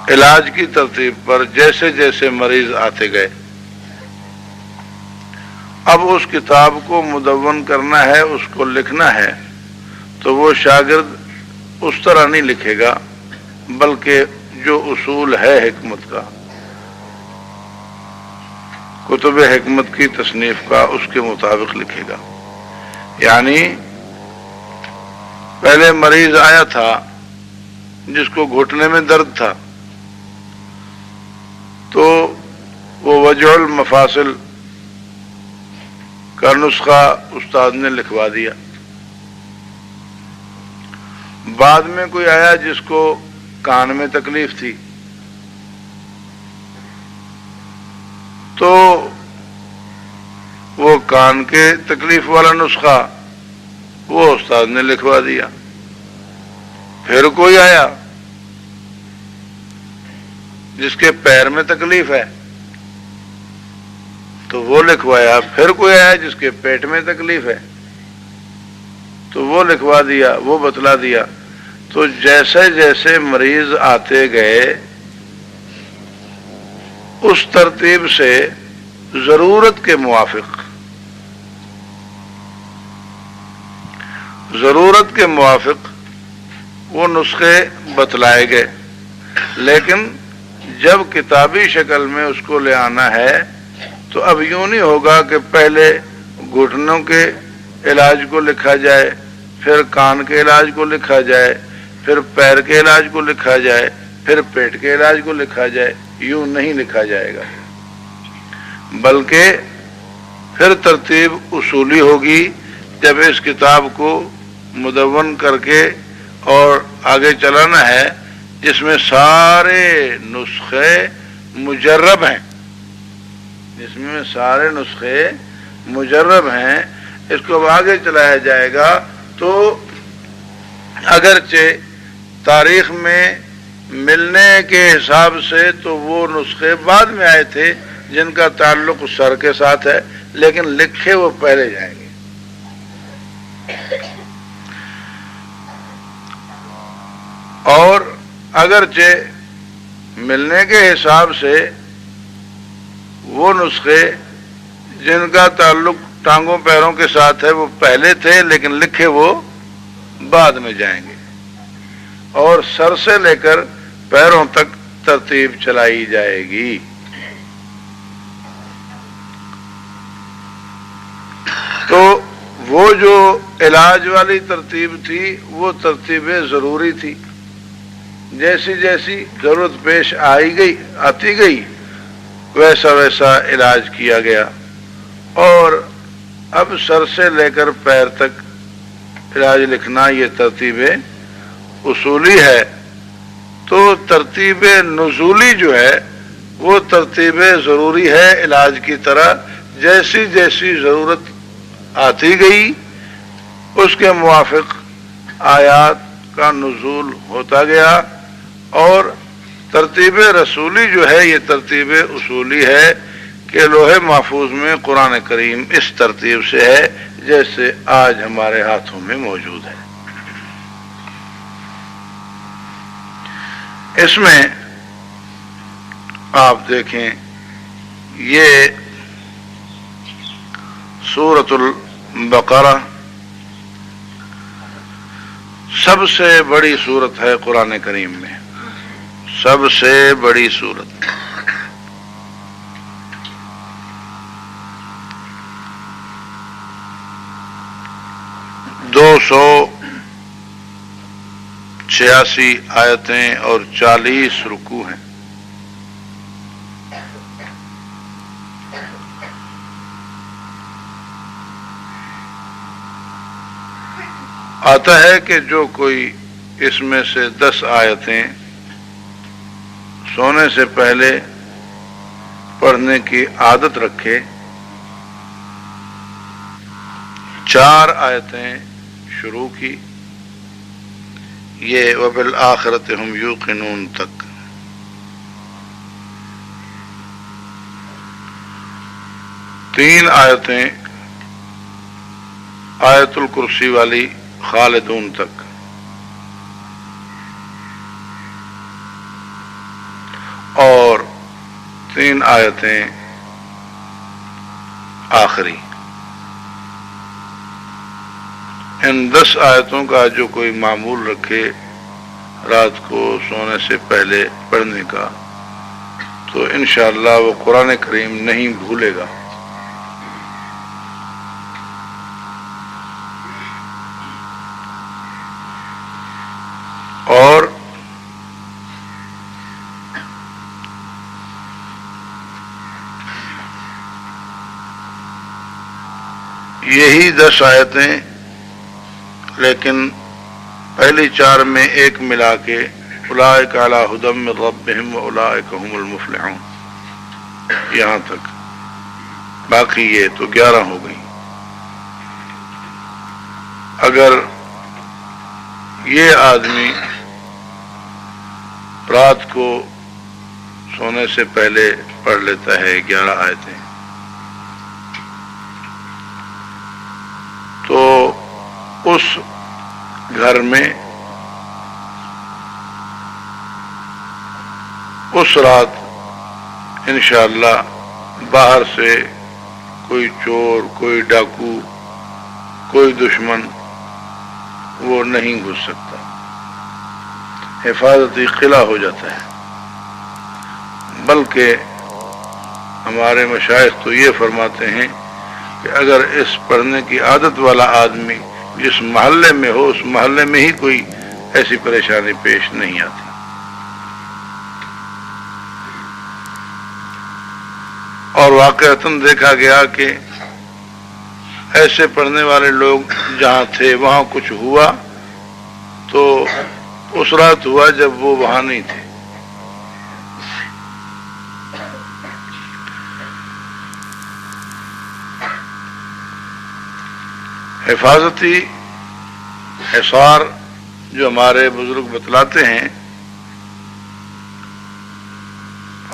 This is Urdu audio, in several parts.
علاج کی ترتیب پر جیسے جیسے مریض آتے گئے، اب اس کتاب کو مدون کرنا ہے، اس کو لکھنا ہے، تو وہ شاگرد اس طرح نہیں لکھے گا، بلکہ جو اصول ہے حکمت کا، کتب حکمت کی تصنیف کا، اس کے مطابق لکھے گا۔ یعنی پہلے مریض آیا تھا جس کو گھٹنے میں درد تھا، تو وہ وجع المفاصل کا نسخہ استاد نے لکھوا دیا۔ بعد میں کوئی آیا جس کو کان میں تکلیف تھی، تو وہ کان کے تکلیف والا نسخہ وہ استاد نے لکھوا دیا۔ پھر کوئی آیا جس کے پیر میں تکلیف ہے تو وہ لکھوایا، پھر کوئی آیا جس کے پیٹ میں تکلیف ہے تو وہ لکھوا دیا، وہ بتلا دیا۔ تو جیسے جیسے مریض آتے گئے اس ترتیب سے ضرورت کے موافق وہ نسخے بتلائے گئے، لیکن جب کتابی شکل میں اس کو لے آنا ہے تو اب یوں نہیں ہوگا کہ پہلے گھٹنوں کے علاج کو لکھا جائے، پھر کان کے علاج کو لکھا جائے، پھر پیر کے علاج کو لکھا جائے، پھر پیٹ کے علاج کو لکھا جائے۔ یوں نہیں لکھا جائے گا، بلکہ پھر ترتیب اصولی ہوگی۔ جب اس کتاب کو مدون کر کے اور آگے چلانا ہے، جس میں سارے نسخے مجرب ہیں، اس کو اب آگے چلایا جائے گا، تو اگرچہ تاریخ میں ملنے کے حساب سے تو وہ نسخے بعد میں آئے تھے جن کا تعلق سر کے ساتھ ہے، لیکن لکھے وہ پہلے جائیں گے۔ اور اگرچہ ملنے کے حساب سے وہ نسخے جن کا تعلق ٹانگوں پیروں کے ساتھ ہے وہ پہلے تھے، لیکن لکھے وہ بعد میں جائیں گے، اور سر سے لے کر پیروں تک ترتیب چلائی جائے گی۔ تو وہ جو علاج والی ترتیب تھی وہ ترتیب ضروری تھی، جیسی جیسی ضرورت پیش آتی گئی ویسا ویسا علاج کیا گیا، اور اب سر سے لے کر پیر تک علاج لکھنا یہ ترتیب اصولی ہے۔ تو ترتیب نزولی جو ہے وہ ترتیب ضروری ہے علاج کی طرح، جیسی جیسی ضرورت آتی گئی اس کے موافق آیات کا نزول ہوتا گیا، اور ترتیب رسولی جو ہے یہ ترتیب اصولی ہے کہ لوح محفوظ میں قرآن کریم اس ترتیب سے ہے جیسے آج ہمارے ہاتھوں میں موجود ہے۔ اس میں آپ دیکھیں، یہ سورۃ البقرہ سب سے بڑی سورت ہے قرآن کریم میں، سب سے بڑی سورت۔ 286 آیتیں اور 40 رکوع ہیں۔ آتا ہے کہ جو کوئی اس میں سے 10 آیتیں سونے سے پہلے پڑھنے کی عادت رکھے، 4 آیتیں شروع کی، یہ وَبِالْآخِرَةِ هُمْ يُوقِنُونَ تک، 3 آیتیں آیت الکرسی والی خالدون تک، اور 3 آیتیں آخری. ان 10 آیتوں کا جو کوئی معمول رکھے رات کو سونے سے پہلے پڑھنے کا تو انشاءاللہ وہ قرآن کریم نہیں بھولے گا. اور یہی 10 آیتیں، لیکن پہلی 4 میں ایک ملا کے اولئک علی ھدی من ربہم واولئک ھم المفلحون یہاں تک، باقی یہ تو 11 ہو گئی. اگر یہ آدمی رات کو سونے سے پہلے پڑھ لیتا ہے 11 آیتیں تو اس گھر میں اس رات انشاءاللہ باہر سے کوئی چور، کوئی ڈاکو، کوئی دشمن وہ نہیں گھس سکتا، حفاظتی قلعہ ہو جاتا ہے. بلکہ ہمارے مشائخ تو یہ فرماتے ہیں کہ اگر اس پڑھنے کی عادت والا آدمی جس محلے میں ہو اس محلے میں ہی کوئی ایسی پریشانی پیش نہیں آتی. اور واقعتاً دیکھا گیا کہ ایسے پڑھنے والے لوگ جہاں تھے وہاں کچھ ہوا تو اس رات ہوا جب وہ وہاں نہیں تھے. حفاظتی حصار جو ہمارے بزرگ بتلاتے ہیں،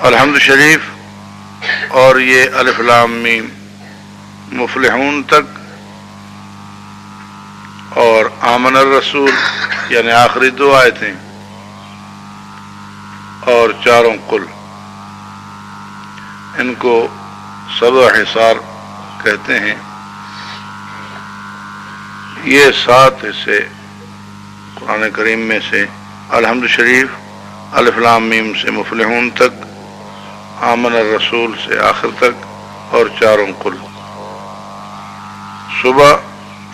الحمد شریف اور یہ الف لام میم مفلحون تک اور آمن الرسول یعنی آخری 2 آیتیں اور 4 قل، ان کو 7 حصار کہتے ہیں. یہ 7 حصے قرآن کریم میں سے الحمد شریف، الف لام میم سے مفلحون تک، آمن الرسول سے آخر تک اور 4 قل، صبح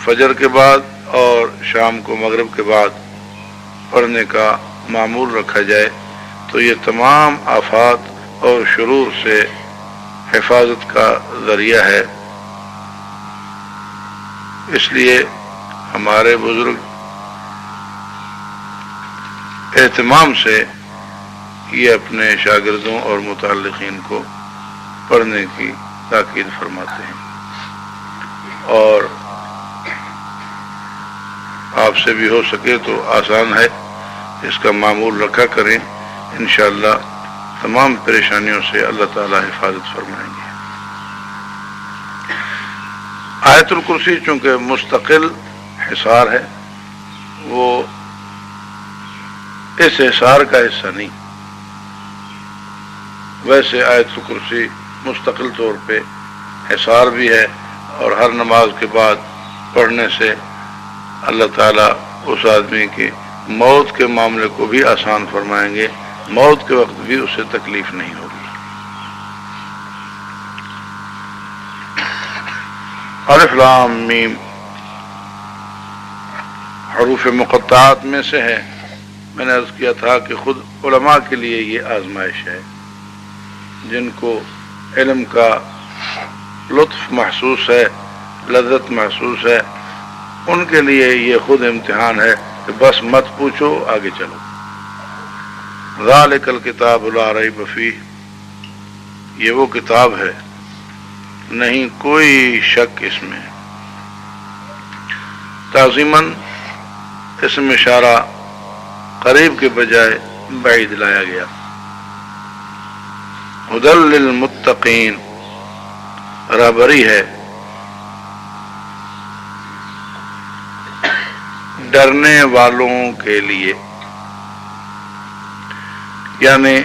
فجر کے بعد اور شام کو مغرب کے بعد پڑھنے کا معمول رکھا جائے تو یہ تمام آفات اور شرور سے حفاظت کا ذریعہ ہے. اس لیے ہمارے بزرگ اہتمام سے یہ اپنے شاگردوں اور متعلقین کو پڑھنے کی تاکید فرماتے ہیں. اور آپ سے بھی ہو سکے تو آسان ہے، اس کا معمول رکھا کریں، انشاءاللہ تمام پریشانیوں سے اللہ تعالی حفاظت فرمائیں گے. آیت الکرسی چونکہ مستقل حصار ہے، وہ اس حصار کا حصہ نہیں. ویسے آیت الکرسی مستقل طور پہ حصار بھی ہے اور ہر نماز کے بعد پڑھنے سے اللہ تعالیٰ اس آدمی کی موت کے معاملے کو بھی آسان فرمائیں گے، موت کے وقت بھی اسے تکلیف نہیں ہوگی. الف لام میم حروف مقطعات میں سے ہے. میں نے عرض کیا تھا کہ خود علماء کے لیے یہ آزمائش ہے، جن کو علم کا لطف محسوس ہے، لذت محسوس ہے، ان کے لیے یہ خود امتحان ہے کہ بس مت پوچھو، آگے چلو. ذالک الکتاب لا ریب فیہ، یہ وہ کتاب ہے نہیں کوئی شک اس میں. تعظیماً اسم اشارہ قریب کے بجائے بعید لایا گیا. ھدی للمتقین رہبری ہے ڈرنے والوں کے لیے، یعنی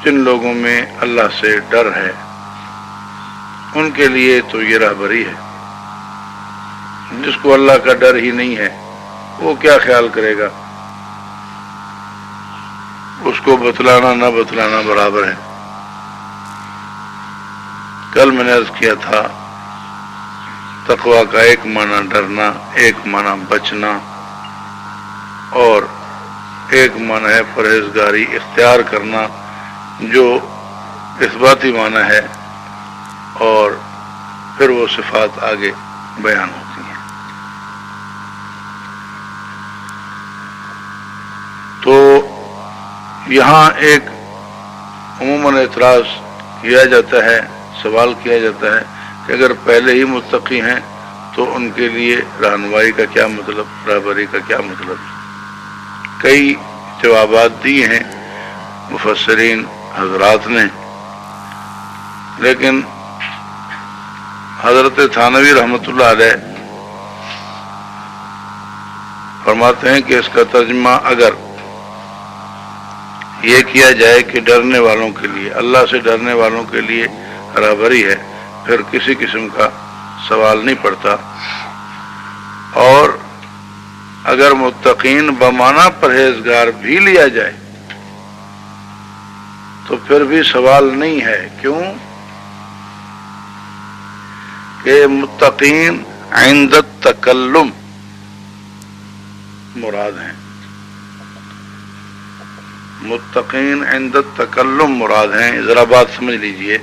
جن لوگوں میں اللہ سے ڈر ہے ان کے لیے تو یہ راہبری ہے. جس کو اللہ کا ڈر ہی نہیں ہے وہ کیا خیال کرے گا؟ اس کو بتلانا نہ بتلانا برابر ہے. کل میں نے عرض کیا تھا تقویٰ کا ایک معنی ڈرنا، ایک معنی بچنا، اور ایک معنی ہے پرہیزگاری اختیار کرنا جو اثباتی معنی ہے، اور پھر وہ صفات آگے بیان ہوتی ہیں. تو یہاں ایک عموماً اعتراض کیا جاتا ہے، سوال کیا جاتا ہے کہ اگر پہلے ہی متقی ہیں تو ان کے لیے رہنمائی کا کیا مطلب، رہبری کا کیا مطلب؟ کئی جوابات دی ہیں مفسرین حضرات نے، لیکن حضرت تھانوی رحمۃ اللہ علیہ فرماتے ہیں کہ اس کا ترجمہ اگر یہ کیا جائے کہ ڈرنے والوں کے لیے، اللہ سے ڈرنے والوں کے لیے رہبری ہے، پھر کسی قسم کا سوال نہیں پڑتا. اور اگر متقین بمعنی پرہیزگار بھی لیا جائے تو پھر بھی سوال نہیں ہے. کیوں؟ کہ متقین عند التکلم مراد ہیں. متقین عند التکلم مراد ہیں. ذرا بات سمجھ لیجئے.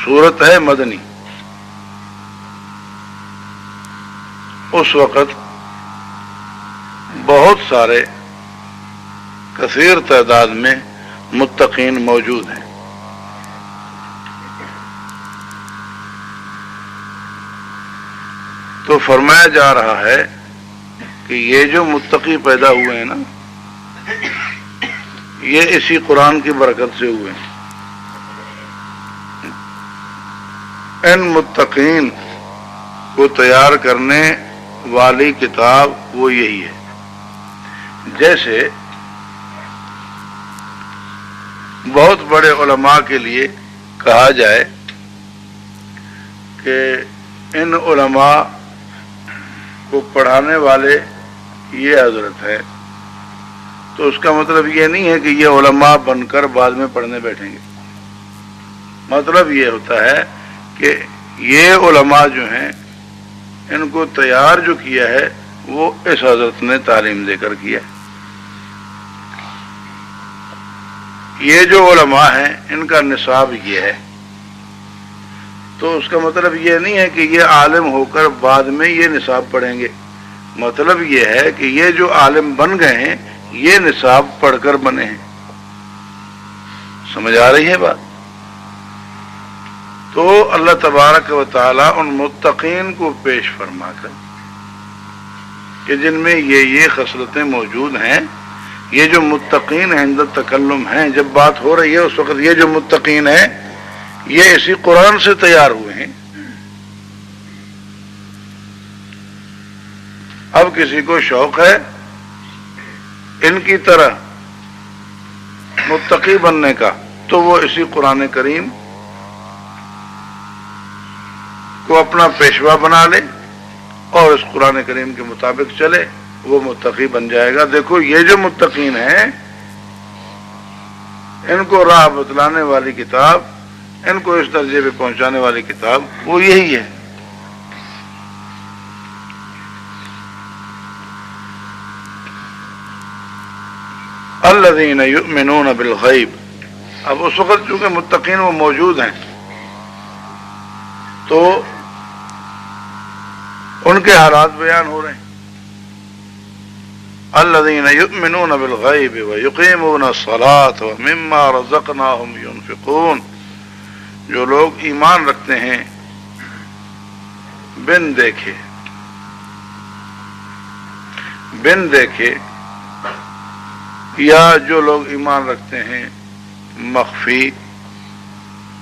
صورت ہے مدنی. اس وقت بہت سارے کثیر تعداد میں متقین موجود ہیں. تو فرمایا جا رہا ہے کہ یہ جو متقی پیدا ہوئے ہیں نا، یہ اسی قرآن کی برکت سے ہوئے ہیں. ان متقین کو تیار کرنے والی کتاب وہ یہی ہے. جیسے بہت بڑے علماء کے لیے کہا جائے کہ ان علماء کو پڑھانے والے یہ حضرت ہے، تو اس کا مطلب یہ نہیں ہے کہ یہ علماء بن کر بعد میں پڑھنے بیٹھیں گے. مطلب یہ ہوتا ہے کہ یہ علماء جو ہیں ان کو تیار جو کیا ہے وہ اس حضرت نے تعلیم دے کر کیا ہے. یہ جو علماء ہیں ان کا نصاب یہ ہے. تو اس کا مطلب یہ نہیں ہے کہ یہ عالم ہو کر بعد میں یہ نصاب پڑھیں گے. مطلب یہ ہے کہ یہ جو عالم بن گئے ہیں یہ نصاب پڑھ کر بنے ہیں. سمجھ آ رہی ہے بات؟ تو اللہ تبارک و تعالی ان متقین کو پیش فرما کر کہ جن میں یہ خصلتیں موجود ہیں، یہ جو متقین عند التکلم ہیں، جب بات ہو رہی ہے اس وقت یہ جو متقین ہیں یہ اسی قرآن سے تیار ہوئے ہیں. اب کسی کو شوق ہے ان کی طرح متقی بننے کا تو وہ اسی قرآن کریم کو اپنا پیشوا بنا لے اور اس قرآن کریم کے مطابق چلے، وہ متقی بن جائے گا. دیکھو یہ جو متقین ہیں ان کو راہ بتلانے والی کتاب، ان کو اس درجے پہ پہنچانے والی کتاب وہ یہی ہے. الذین یؤمنون بالغیب. اب اس وقت چونکہ متقین وہ موجود ہیں تو ان کے حالات بیان ہو رہے ہیں. الذین یؤمنون بالغیب ویقیمون الصلاۃ ومما رزقناہم ینفقون. جو لوگ ایمان رکھتے ہیں بن دیکھے یا جو لوگ ایمان رکھتے ہیں مخفی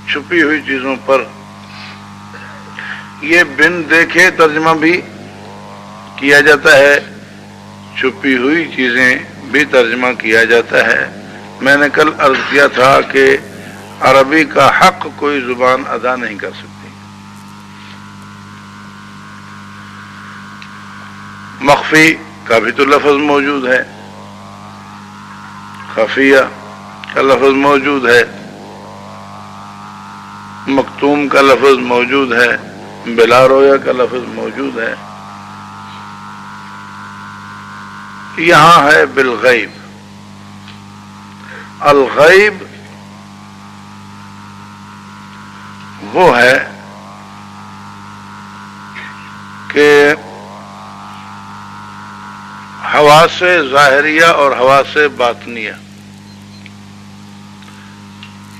چھپی ہوئی چیزوں پر. یہ بن دیکھے ترجمہ بھی کیا جاتا ہے، چھپی ہوئی چیزیں بھی ترجمہ کیا جاتا ہے۔ میں نے کل عرض کیا تھا کہ عربی کا حق کوئی زبان ادا نہیں کر سکتی۔ مخفی کا بھی تو لفظ موجود ہے، خفیہ کا لفظ موجود ہے، مکتوم کا لفظ موجود ہے، بلا رویا کا لفظ موجود ہے۔ یہاں ہے بالغیب۔ الغیب وہ ہے کہ حواس ظاہریہ اور حواس باطنیہ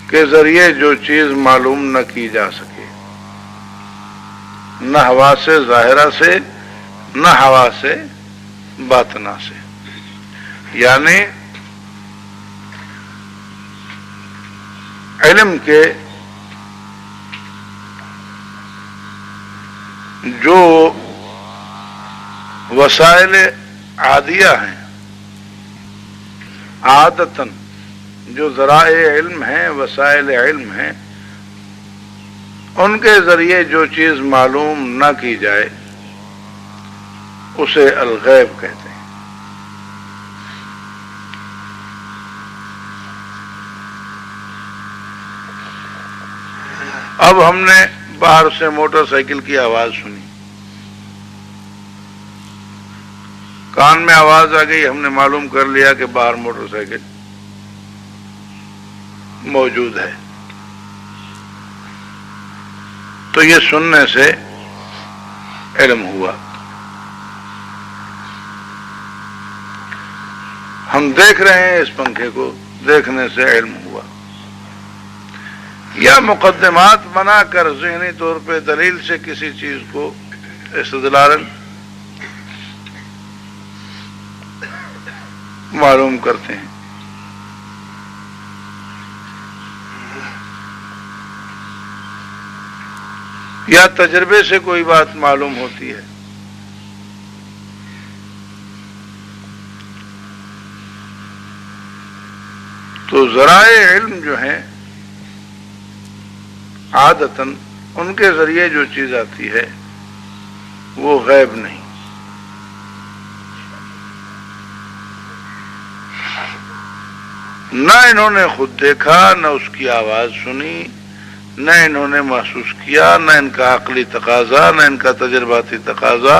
کے ذریعے جو چیز معلوم نہ کی جا سکے، نہ حواس ظاہرہ سے نہ حواس باطنہ سے، یعنی علم کے جو وسائل عادیہ ہیں، عادتاً جو ذرائع علم ہیں، وسائل علم ہیں، ان کے ذریعے جو چیز معلوم نہ کی جائے اسے الغیب کہتے ہیں۔ اب ہم نے باہر سے موٹر سائیکل کی آواز سنی، کان میں آواز آ گئی، ہم نے معلوم کر لیا کہ باہر موٹر سائیکل موجود ہے، تو یہ سننے سے علم ہوا۔ ہم دیکھ رہے ہیں اس پنکھے کو، دیکھنے سے علم ہوا۔ یا مقدمات بنا کر ذہنی طور پہ دلیل سے کسی چیز کو استدلال معلوم کرتے ہیں۔ یا تجربے سے کوئی بات معلوم ہوتی ہے۔ تو ذرائع علم جو ہیں عادتاً ان کے ذریعے جو چیز آتی ہے وہ غیب نہیں۔ نہ انہوں نے خود دیکھا، نہ اس کی آواز سنی، نہ انہوں نے محسوس کیا، نہ ان کا عقلی تقاضا، نہ ان کا تجرباتی تقاضا،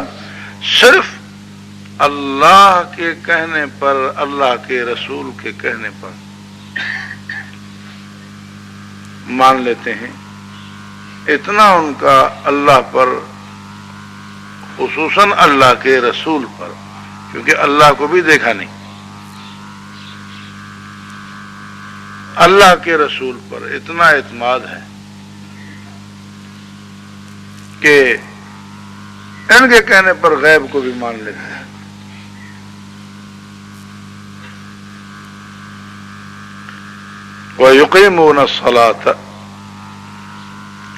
صرف اللہ کے کہنے پر، اللہ کے رسول کے کہنے پر مان لیتے ہیں۔ اتنا ان کا اللہ پر، خصوصاً اللہ کے رسول پر، کیونکہ اللہ کو بھی دیکھا نہیں، اللہ کے رسول پر اتنا اعتماد ہے کہ ان کے کہنے پر غیب کو بھی مان لیتے ہیں۔ وَيُقِيمُونَ الصَّلَاةَ،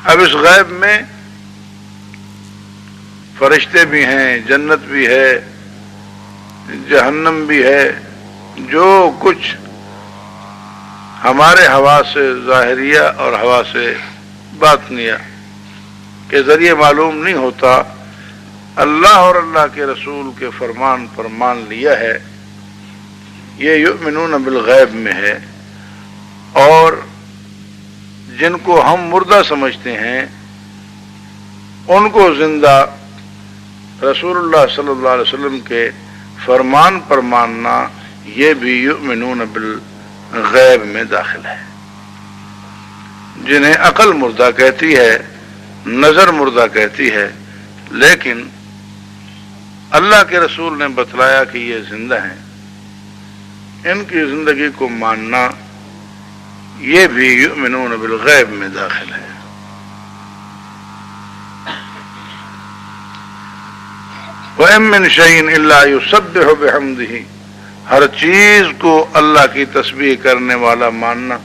اب اس غیب میں فرشتے بھی ہیں، جنت بھی ہے، جہنم بھی ہے، جو کچھ ہمارے حواس ظاہریہ اور حواس باطنیہ کے ذریعے معلوم نہیں ہوتا، اللہ اور اللہ کے رسول کے فرمان پر مان لیا ہے، یہ یؤمنون بالغیب میں ہے۔ اور جن کو ہم مردہ سمجھتے ہیں ان کو زندہ رسول اللہ صلی اللہ علیہ وسلم کے فرمان پر ماننا، یہ بھی یؤمنون بالغیب میں داخل ہے۔ جنہیں عقل مردہ کہتی ہے، نظر مردہ کہتی ہے، لیکن اللہ کے رسول نے بتلایا کہ یہ زندہ ہیں، ان کی زندگی کو ماننا، یہ بھی یؤمنون بالغیب میں داخل ہے۔ وَإِن مِّن شَيْءٍ إِلَّا يُسَبِّحُ بِحَمْدِهِ، ہر چیز کو اللہ کی تسبیح کرنے والا ماننا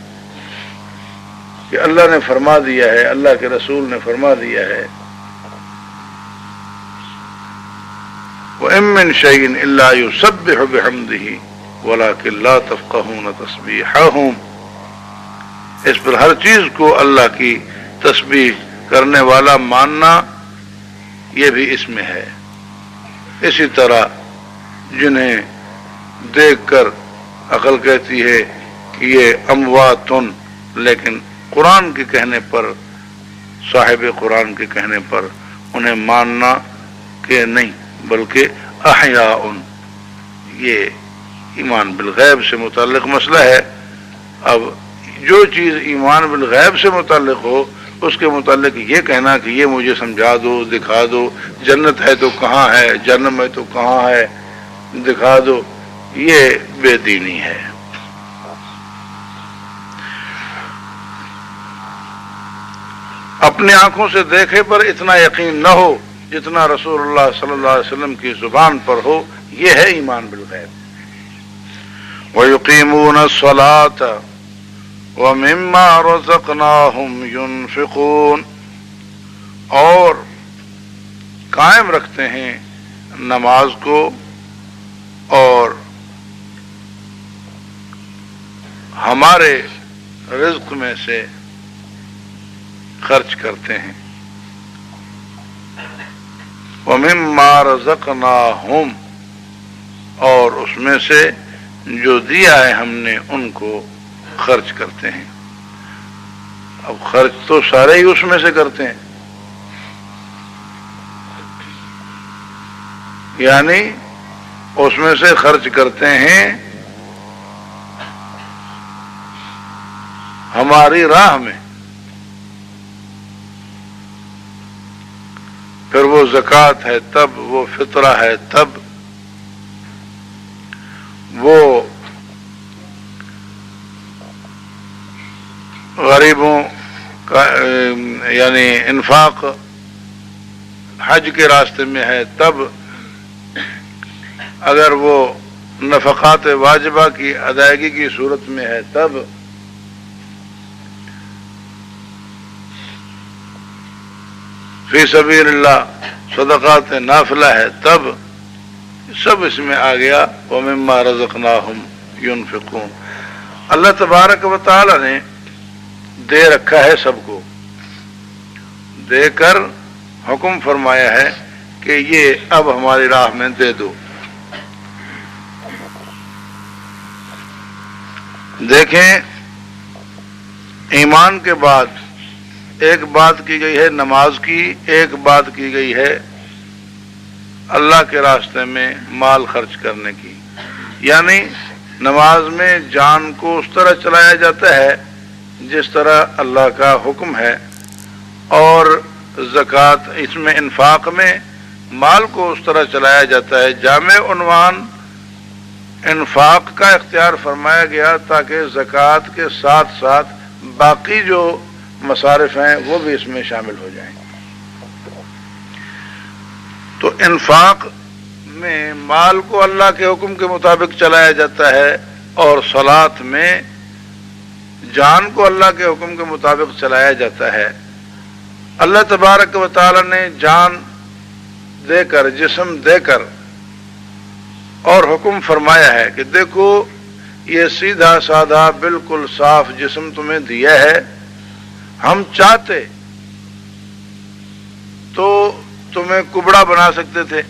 کہ اللہ نے فرما دیا ہے، اللہ کے رسول نے فرما دیا ہے۔ وَإِن مِّن شَيْءٍ إِلَّا يُسَبِّحُ بِحَمْدِهِ، ولکن لا تفقہون تسبیحہم، اس پر ہر چیز کو اللہ کی تسبیح کرنے والا ماننا یہ بھی اس میں ہے۔ اسی طرح جنہیں دیکھ کر عقل کہتی ہے کہ یہ امواتن، لیکن قرآن کے کہنے پر، صاحب قرآن کے کہنے پر انہیں ماننا کہ نہیں بلکہ احیاء، یہ ایمان بالغیب سے متعلق مسئلہ ہے۔ اب جو چیز ایمان بالغیب سے متعلق ہو اس کے متعلق یہ کہنا کہ یہ مجھے سمجھا دو، دکھا دو، جنت ہے تو کہاں ہے، جہنم ہے تو کہاں ہے، دکھا دو، یہ بے دینی ہے۔ اپنی آنکھوں سے دیکھے پر اتنا یقین نہ ہو جتنا رسول اللہ صلی اللہ علیہ وسلم کی زبان پر ہو، یہ ہے ایمان بالغیب۔ وَيُقِيمُونَ الصَّلَاةَ وَمِمَّا رَزَقْنَاهُمْ يُنْفِقُونَ، اور قائم رکھتے ہیں نماز کو اور ہمارے رزق میں سے خرچ کرتے ہیں۔ وَمِمَّا رَزَقْنَاهُمْ، اور اس میں سے جو دیا ہے ہم نے ان کو خرچ کرتے ہیں۔ اب خرچ تو سارے ہی اس میں سے کرتے ہیں، یعنی اس میں سے خرچ کرتے ہیں ہماری راہ میں۔ پھر وہ زکوٰۃ ہے تب، وہ فطرہ ہے تب، وہ غریبوں کا یعنی انفاق حج کے راستے میں ہے تب، اگر وہ نفقات واجبہ کی ادائیگی کی صورت میں ہے تب، فی سبیل اللہ صدقات نافلہ ہے تب، سب اس میں آ گیا۔ وَمِمَّا رَزَقْنَاهُمْ يُنْفِقُونَ۔ اللہ تبارک و تعالی نے دے رکھا ہے سب کو، دے کر حکم فرمایا ہے کہ یہ اب ہماری راہ میں دے دو۔ دیکھیں، ایمان کے بعد ایک بات کی گئی ہے نماز کی، ایک بات کی گئی ہے اللہ کے راستے میں مال خرچ کرنے کی، یعنی نماز میں جان کو اس طرح چلایا جاتا ہے جس طرح اللہ کا حکم ہے، اور زکوٰۃ اس میں انفاق میں مال کو اس طرح چلایا جاتا ہے۔ جامع عنوان انفاق کا اختیار فرمایا گیا تاکہ زکوٰۃ کے ساتھ ساتھ باقی جو مصارف ہیں وہ بھی اس میں شامل ہو جائیں۔ تو انفاق میں مال کو اللہ کے حکم کے مطابق چلایا جاتا ہے، اور صلاۃ میں جان کو اللہ کے حکم کے مطابق چلایا جاتا ہے۔ اللہ تبارک و تعالی نے جان دے کر، جسم دے کر، اور حکم فرمایا ہے کہ دیکھو یہ سیدھا سادہ بالکل صاف جسم تمہیں دیا ہے، ہم چاہتے تو تمہیں کبڑا بنا سکتے تھے،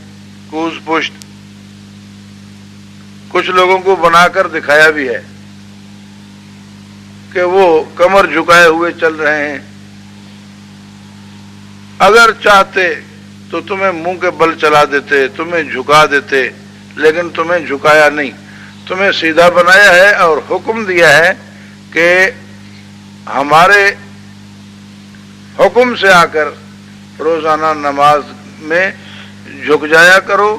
کوز پشت، کچھ لوگوں کو بنا کر دکھایا بھی ہے کہ وہ کمر جھکائے ہوئے چل رہے ہیں۔ اگر چاہتے تو تمہیں منہ کے بل چلا دیتے، تمہیں جھکا دیتے، لیکن تمہیں جھکایا نہیں، تمہیں سیدھا بنایا ہے اور حکم دیا ہے کہ ہمارے حکم سے آ کر روزانہ نماز میں جھک جایا کرو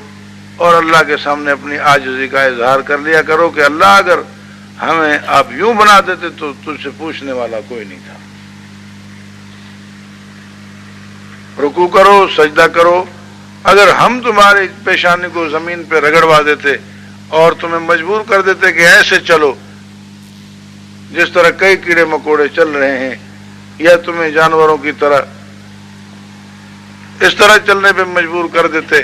اور اللہ کے سامنے اپنی عاجزی کا اظہار کر لیا کرو کہ اللہ اگر ہمیں آپ یوں بنا دیتے تو تجھ سے پوچھنے والا کوئی نہیں تھا۔ رکوع کرو، سجدہ کرو، اگر ہم تمہاری پیشانی کو زمین پہ رگڑوا دیتے اور تمہیں مجبور کر دیتے کہ ایسے چلو جس طرح کئی کیڑے مکوڑے چل رہے ہیں، یا تمہیں جانوروں کی طرح اس طرح چلنے پہ مجبور کر دیتے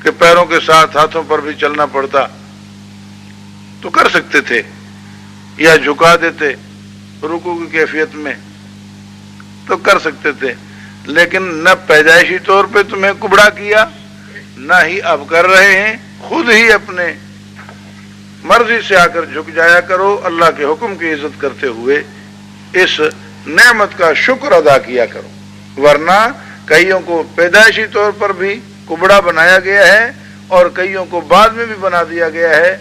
کہ پیروں کے ساتھ ہاتھوں پر بھی چلنا پڑتا، تو کر سکتے تھے، یا جھکا دیتے رکوع کی کیفیت میں تو کر سکتے تھے، لیکن نہ پیدائشی طور پہ تمہیں کبڑا کیا، نہ ہی اب کر رہے ہیں۔ خود ہی اپنے مرضی سے آ کر جھک جایا کرو، اللہ کے حکم کی عزت کرتے ہوئے اس نعمت کا شکر ادا کیا کرو، ورنہ کئیوں کو پیدائشی طور پر بھی کبڑا بنایا گیا ہے اور کئیوں کو بعد میں بھی بنا دیا گیا ہے۔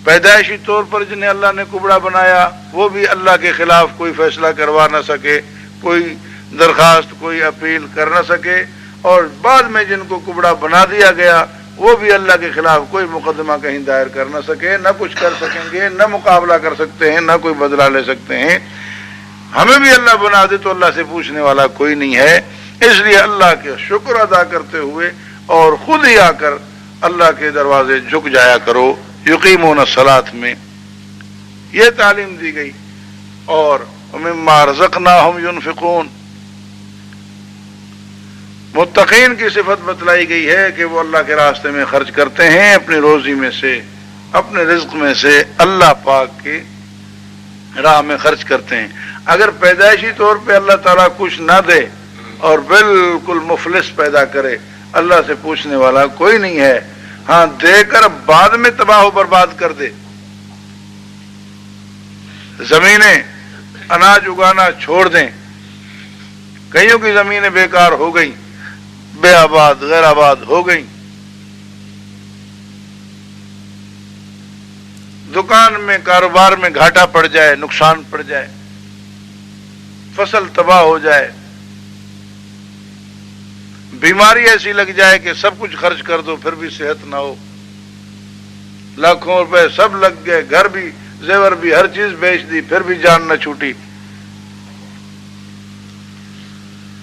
پیدائشی طور پر جنہیں اللہ نے کبڑا بنایا وہ بھی اللہ کے خلاف کوئی فیصلہ کروا نہ سکے، کوئی درخواست، کوئی اپیل کر نہ سکے، اور بعد میں جن کو کبڑا بنا دیا گیا وہ بھی اللہ کے خلاف کوئی مقدمہ کہیں دائر کر نہ سکے، نہ کچھ کر سکیں گے، نہ مقابلہ کر سکتے ہیں، نہ کوئی بدلہ لے سکتے ہیں۔ ہمیں بھی اللہ بنا دے تو اللہ سے پوچھنے والا کوئی نہیں ہے، اس لیے اللہ کے شکر ادا کرتے ہوئے اور خود ہی آ کر اللہ کے دروازے جھک جایا کرو۔ یقیمون الصلاۃ میں یہ تعلیم دی گئی، اور مما رزقناہم ینفقون، متقین کی صفت بتلائی گئی ہے کہ وہ اللہ کے راستے میں خرچ کرتے ہیں، اپنی روزی میں سے، اپنے رزق میں سے اللہ پاک کی راہ میں خرچ کرتے ہیں۔ اگر پیدائشی طور پہ اللہ تعالیٰ کچھ نہ دے اور بالکل مفلس پیدا کرے، اللہ سے پوچھنے والا کوئی نہیں ہے۔ ہاں دے کر بعد میں تباہ و برباد کر دے، زمینیں اناج اگانا چھوڑ دیں، کئیوں کی زمینیں بیکار ہو گئیں، بے آباد غیر آباد ہو گئیں، دکان میں کاروبار میں گھاٹا پڑ جائے، نقصان پڑ جائے، فصل تباہ ہو جائے، بیماری ایسی لگ جائے کہ سب کچھ خرچ کر دو پھر بھی صحت نہ ہو، لاکھوں روپے سب لگ گئے، گھر بھی، زیور بھی، ہر چیز بیچ دی، پھر بھی جان نہ چھوٹی،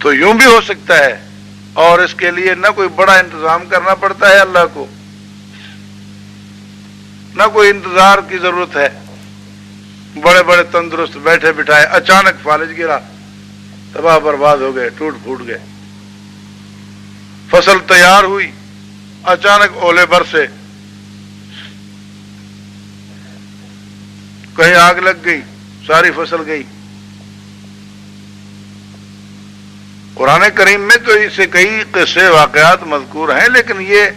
تو یوں بھی ہو سکتا ہے۔ اور اس کے لیے نہ کوئی بڑا انتظام کرنا پڑتا ہے اللہ کو، نہ کوئی انتظار کی ضرورت ہے، بڑے بڑے تندرست بیٹھے بٹھائے، اچانک فالج گرا، تباہ برباد ہو گئے، ٹوٹ پھوٹ گئے، فصل تیار ہوئی، اچانک اولے برسے، کہیں آگ لگ گئی، ساری فصل گئی۔ قرآن کریم میں تو اس سے کئی قصے واقعات مذکور ہیں، لیکن یہ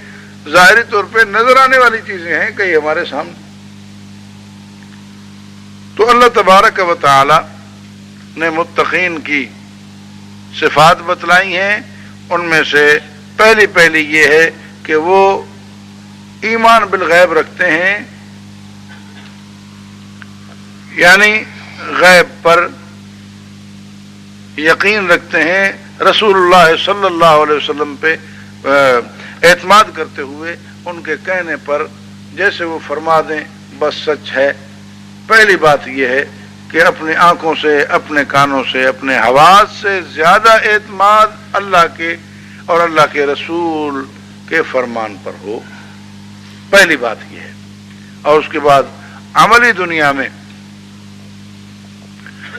ظاہری طور پہ نظر آنے والی چیزیں ہیں کئی ہمارے سامنے۔ تو اللہ تبارک و تعالی نے متقین کی صفات بتلائی ہیں، ان میں سے پہلی یہ ہے کہ وہ ایمان بالغیب رکھتے ہیں، یعنی غیب پر یقین رکھتے ہیں، رسول اللہ صلی اللہ علیہ وسلم پہ اعتماد کرتے ہوئے ان کے کہنے پر جیسے وہ فرما دیں بس سچ ہے۔ پہلی بات یہ ہے کہ اپنی آنکھوں سے، اپنے کانوں سے، اپنے حواس سے زیادہ اعتماد اللہ کے اور اللہ کے رسول کے فرمان پر ہو، پہلی بات یہ ہے۔ اور اس کے بعد عملی دنیا میں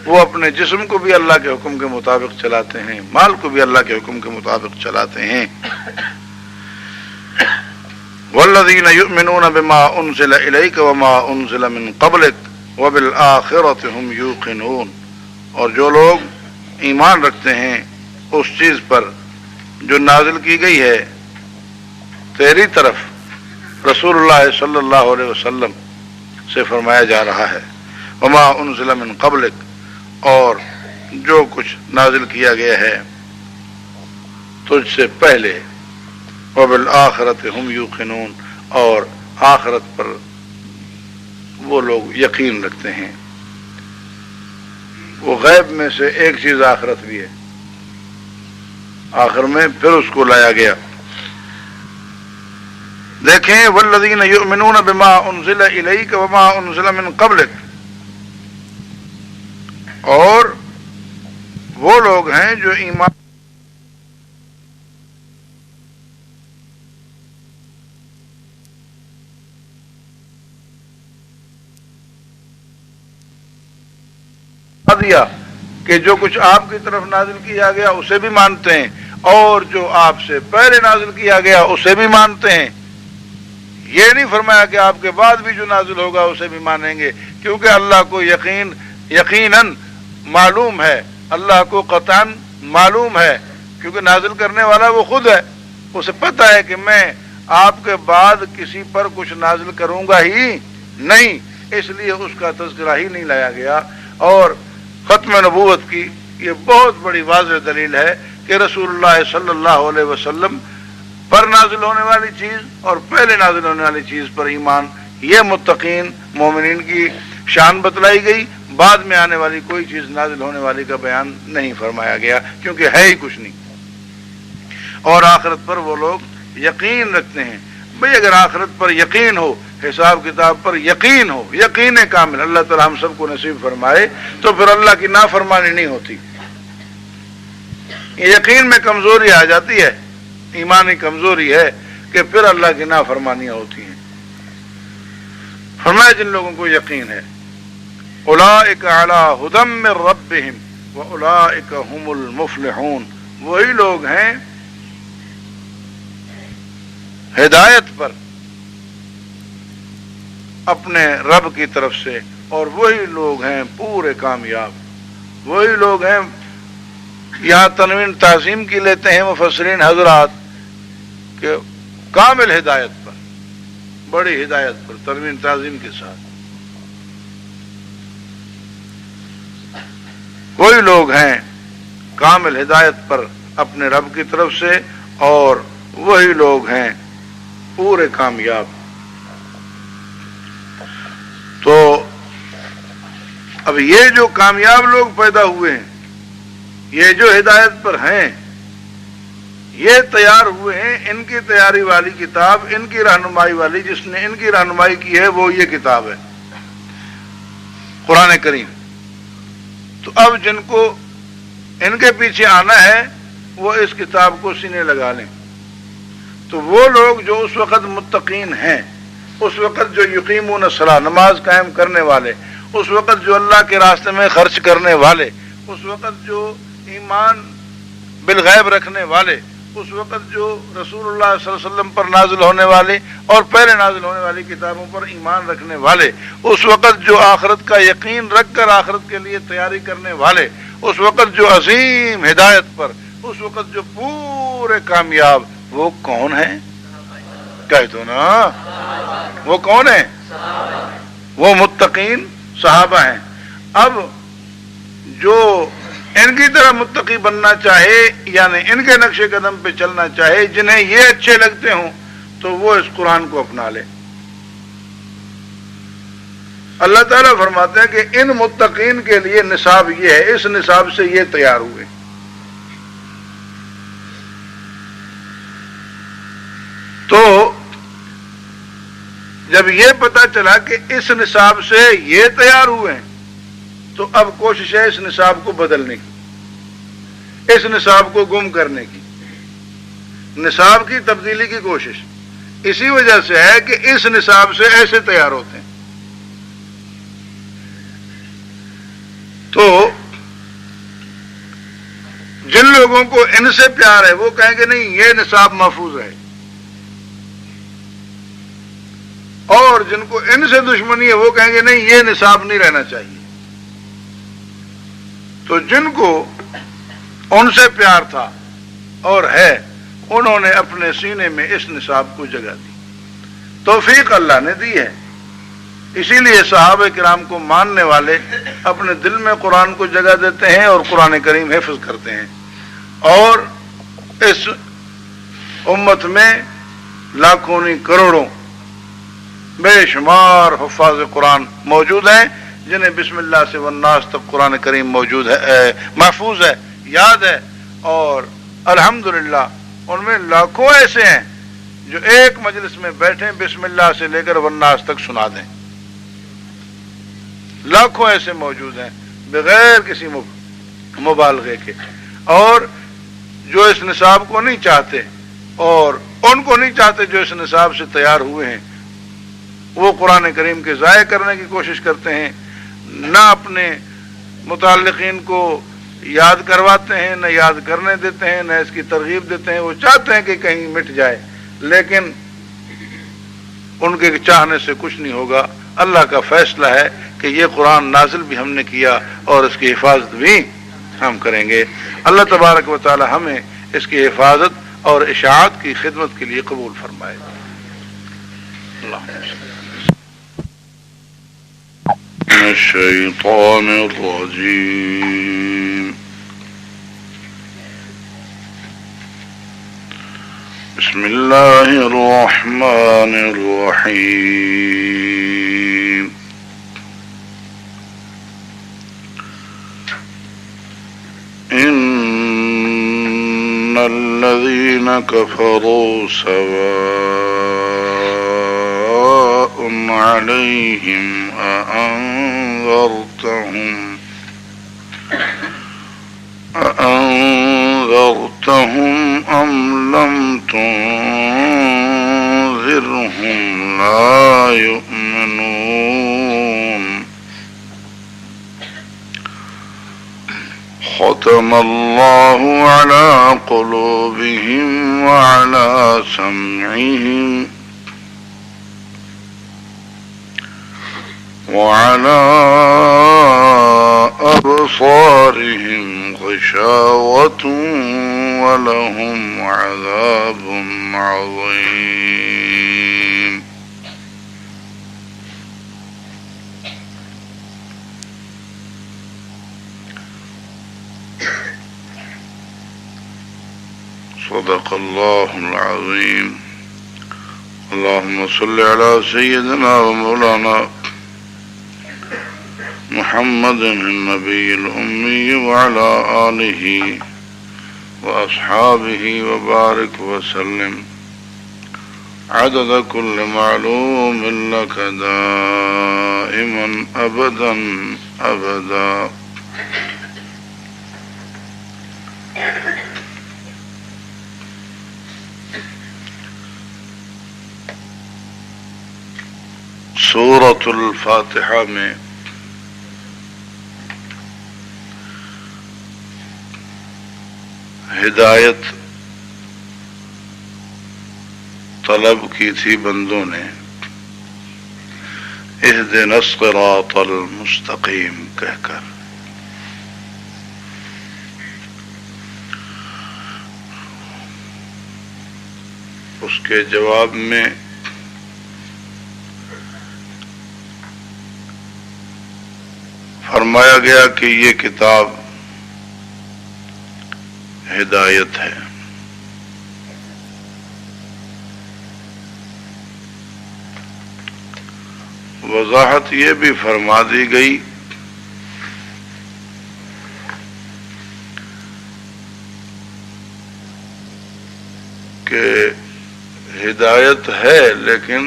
وہ اپنے جسم کو بھی اللہ کے حکم کے مطابق چلاتے ہیں، مال کو بھی اللہ کے حکم کے مطابق چلاتے ہیں۔ والذین یؤمنون بما انزل الیک وما انزل من قبلک وبالآخرۃ هم یوقنون، اور جو لوگ ایمان رکھتے ہیں اس چیز پر جو نازل کی گئی ہے تیری طرف رسول اللہ صلی اللہ علیہ وسلم سے فرمایا جا رہا ہے، وما انزل من قبلک، اور جو کچھ نازل کیا گیا ہے تجھ سے پہلے، وبالآخرۃ هم یوقنون، اور آخرت پر وہ لوگ یقین رکھتے ہیں۔ وہ غیب میں سے ایک چیز آخرت بھی ہے، آخر میں پھر اس کو لایا گیا۔ دیکھیں والذین یؤمنون بما انزل الیک وما انزل من قبلک، اور وہ لوگ ہیں جو ایمان دیا کہ جو کچھ آپ کی طرف نازل کیا گیا اسے بھی مانتے ہیں، اور جو آپ سے پہلے نازل کیا گیا اسے بھی مانتے ہیں۔ یہ نہیں فرمایا کہ آپ کے بعد بھی جو نازل ہوگا اسے بھی مانیں گے، کیونکہ اللہ کو یقیناً معلوم ہے، اللہ کو قطعاً معلوم ہے، کیونکہ نازل کرنے والا وہ خود ہے، اسے پتہ ہے کہ میں آپ کے بعد کسی پر کچھ نازل کروں گا ہی نہیں، اس لیے اس کا تذکرہ ہی نہیں لایا گیا۔ اور ختم نبوت کی یہ بہت بڑی واضح دلیل ہے کہ رسول اللہ صلی اللہ علیہ وسلم پر نازل ہونے والی چیز اور پہلے نازل ہونے والی چیز پر ایمان، یہ متقین مومنین کی شان بتلائی گئی، بعد میں آنے والی کوئی چیز نازل ہونے والی کا بیان نہیں فرمایا گیا، کیونکہ ہے ہی کچھ نہیں۔ اور آخرت پر وہ لوگ یقین رکھتے ہیں۔ بھئی اگر آخرت پر یقین ہو، حساب کتاب پر یقین ہو، یقین کامل، اللہ تعالی ہم سب کو نصیب فرمائے، تو پھر اللہ کی نافرمانی نہیں ہوتی۔ یقین میں کمزوری آ جاتی ہے، ایمانی کمزوری ہے کہ پھر اللہ کی نافرمانیاں ہوتی ہیں۔ فرمایا جن لوگوں کو یقین ہے، اولئک علی ھدی من ربہم واولئک ھم المفلحون، وہی لوگ ہیں ہدایت پر اپنے رب کی طرف سے، اور وہی لوگ ہیں پورے کامیاب۔ وہی لوگ ہیں، یہاں تنوین تعظیم کی لیتے ہیں مفسرین حضرات کہ کامل ہدایت پر، بڑی ہدایت پر، تنوین تعظیم کے ساتھ۔ وہی لوگ ہیں کامل ہدایت پر اپنے رب کی طرف سے، اور وہی لوگ ہیں پورے کامیاب۔ تو اب یہ جو کامیاب لوگ پیدا ہوئے ہیں، یہ جو ہدایت پر ہیں، یہ تیار ہوئے ہیں، ان کی تیاری والی کتاب، ان کی رہنمائی والی، جس نے ان کی رہنمائی کی ہے، وہ یہ کتاب ہے قرآن کریم۔ تو اب جن کو ان کے پیچھے آنا ہے وہ اس کتاب کو سینے لگا لیں۔ تو وہ لوگ جو اس وقت متقین ہیں، اس وقت جو یقیمون الصلاۃ، نماز قائم کرنے والے، اس وقت جو اللہ کے راستے میں خرچ کرنے والے، اس وقت جو ایمان بالغیب رکھنے والے، اس وقت جو رسول اللہ صلی اللہ علیہ وسلم پر نازل ہونے والے اور پہلے نازل ہونے والی کتابوں پر ایمان رکھنے والے، اس وقت جو آخرت کا یقین رکھ کر آخرت کے لیے تیاری کرنے والے، اس وقت جو عظیم ہدایت پر، اس وقت جو پورے کامیاب، وہ کون ہیں؟ کہہ دو نا، وہ کون ہیں؟ وہ متقین صحابہ ہیں۔ اب جو ان کی طرح متقی بننا چاہے، یعنی ان کے نقش قدم پہ چلنا چاہے، جنہیں یہ اچھے لگتے ہوں، تو وہ اس قرآن کو اپنا لے۔ اللہ تعالیٰ فرماتے ہیں کہ ان متقین کے لیے نصاب یہ ہے، اس نصاب سے یہ تیار ہوئے۔ تو جب یہ پتا چلا کہ اس نصاب سے یہ تیار ہوئے ہیں، تو اب کوشش ہے اس نصاب کو بدلنے کی، اس نصاب کو گم کرنے کی، نصاب کی تبدیلی کی کوشش اسی وجہ سے ہے کہ اس نصاب سے ایسے تیار ہوتے ہیں۔ تو جن لوگوں کو ان سے پیار ہے وہ کہیں گے نہیں یہ نصاب محفوظ ہے، اور جن کو ان سے دشمنی ہے وہ کہیں گے نہیں یہ نصاب نہیں رہنا چاہیے۔ تو جن کو ان سے پیار تھا اور ہے، انہوں نے اپنے سینے میں اس نصاب کو جگہ دی، توفیق اللہ نے دی ہے۔ اسی لیے صحابہ کرام کو ماننے والے اپنے دل میں قرآن کو جگہ دیتے ہیں اور قرآن کریم حفظ کرتے ہیں، اور اس امت میں لاکھوں نہیں کروڑوں بے شمار حفاظ قرآن موجود ہیں، جنہیں بسم اللہ سے والناس تک قرآن کریم موجود ہے، محفوظ ہے، یاد ہے، اور الحمدللہ ان میں لاکھوں ایسے ہیں جو ایک مجلس میں بیٹھیں بسم اللہ سے لے کر والناس تک سنا دیں۔ لاکھوں ایسے موجود ہیں بغیر کسی مبالغے کے، اور جو اس نصاب کو نہیں چاہتے، اور ان کو نہیں چاہتے جو اس نصاب سے تیار ہوئے ہیں، وہ قرآن کریم کے ضائع کرنے کی کوشش کرتے ہیں، نہ اپنے متعلقین کو یاد کرواتے ہیں، نہ یاد کرنے دیتے ہیں، نہ اس کی ترغیب دیتے ہیں۔ وہ چاہتے ہیں کہ کہیں مٹ جائے، لیکن ان کے چاہنے سے کچھ نہیں ہوگا، اللہ کا فیصلہ ہے کہ یہ قرآن نازل بھی ہم نے کیا اور اس کی حفاظت بھی ہم کریں گے۔ اللہ تبارک و تعالی ہمیں اس کی حفاظت اور اشاعت کی خدمت کے لیے قبول فرمائے۔ الشیطان الرجیم بسم اللہ الرحمن الرحیم ان الذین کفروا سواء علیہم أأنذرتهم أم لم تنذرهم لا يؤمنون ختم الله على قلوبهم وعلى سمعهم وعلى أبصارهم غشاوة ولهم عذاب عظيم صدق الله العظيم اللهم صل على سيدنا ومولانا محمد النبي الأمي وعلى آله وأصحابه وبارك وسلم عدد كل معلوم لك دائما أبدا أبدا سورة الفاتحة میں ہدایت طلب کی تھی بندوں نے، اہدنا الصراط المستقیم کہہ کر۔ اس کے جواب میں فرمایا گیا کہ یہ کتاب ہدایت ہے، وضاحت یہ بھی فرما دی گئی کہ ہدایت ہے لیکن